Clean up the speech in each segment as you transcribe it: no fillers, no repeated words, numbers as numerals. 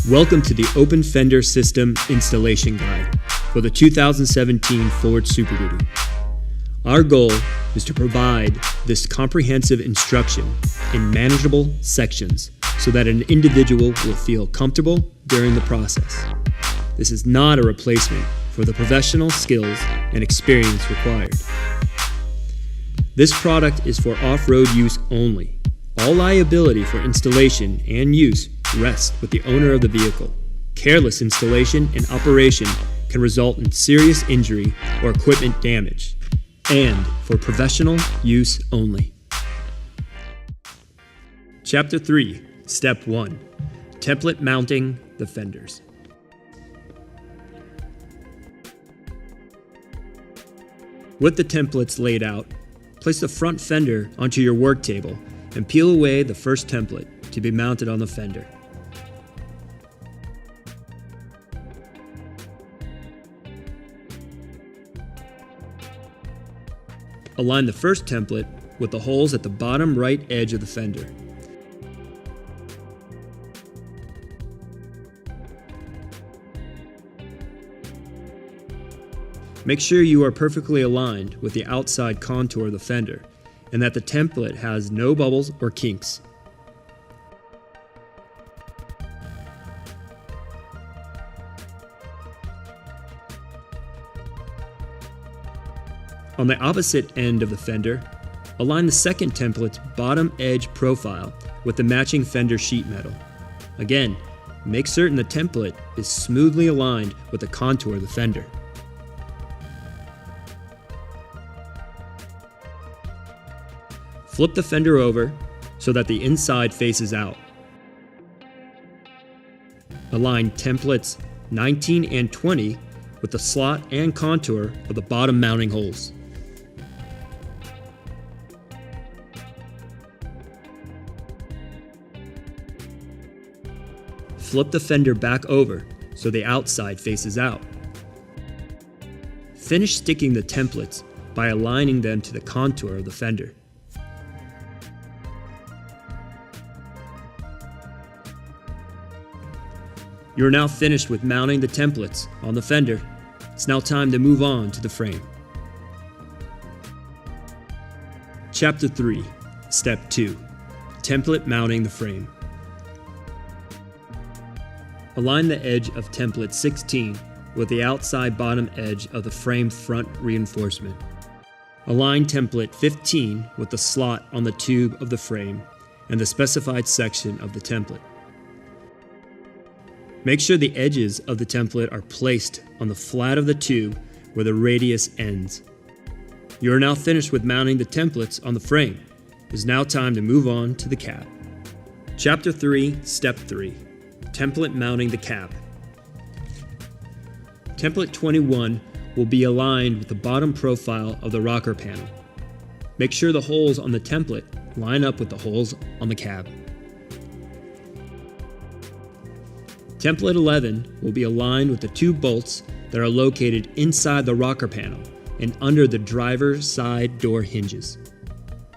Welcome to the Open Fender System Installation Guide for the 2017 Ford SuperDuty. Our goal is to provide this comprehensive instruction in manageable sections so that an individual will feel comfortable during the process. This is not a replacement for the professional skills and experience required. This product is for off-road use only. All liability for installation and use rests with the owner of the vehicle. Careless installation and operation can result in serious injury or equipment damage, and for professional use only. Chapter 3, Step 1, Template Mounting the Fenders. With the templates laid out, place the front fender onto your work table and peel away the first template to be mounted on the fender. Align the first template with the holes at the bottom right edge of the fender. Make sure you are perfectly aligned with the outside contour of the fender and that the template has no bubbles or kinks. On the opposite end of the fender, align the second template's bottom edge profile with the matching fender sheet metal. Again, make certain the template is smoothly aligned with the contour of the fender. Flip the fender over so that the inside faces out. Align templates 19 and 20 with the slot and contour of the bottom mounting holes. Flip the fender back over so the outside faces out. Finish sticking the templates by aligning them to the contour of the fender. You are now finished with mounting the templates on the fender. It's now time to move on to the frame. Chapter 3, Step 2, Template Mounting the Frame. Align the edge of template 16 with the outside bottom edge of the frame front reinforcement. Align template 15 with the slot on the tube of the frame and the specified section of the template. Make sure the edges of the template are placed on the flat of the tube where the radius ends. You are now finished with mounting the templates on the frame. It is now time to move on to the cab. Chapter 3, Step 3, Template Mounting the Cab. Template 21 will be aligned with the bottom profile of the rocker panel. Make sure the holes on the template line up with the holes on the cab. Template 11 will be aligned with the two bolts that are located inside the rocker panel and under the driver's side door hinges.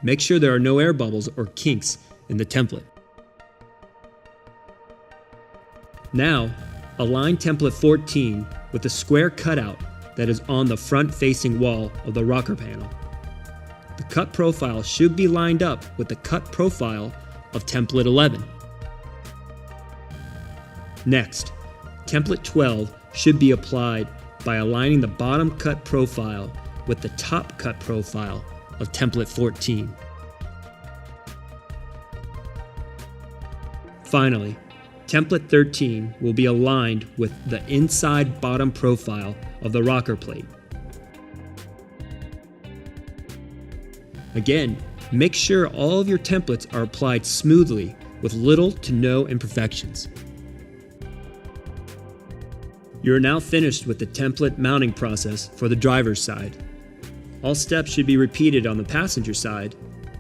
Make sure there are no air bubbles or kinks in the template. Now, align template 14 with the square cutout that is on the front-facing wall of the rocker panel. The cut profile should be lined up with the cut profile of template 11. Next, template 12 should be applied by aligning the bottom cut profile with the top cut profile of template 14. Finally, template 13 will be aligned with the inside bottom profile of the rocker plate. Again, make sure all of your templates are applied smoothly with little to no imperfections. You are now finished with the template mounting process for the driver's side. All steps should be repeated on the passenger side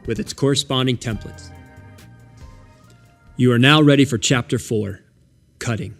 with its corresponding templates. You are now ready for Chapter 4, Cutting.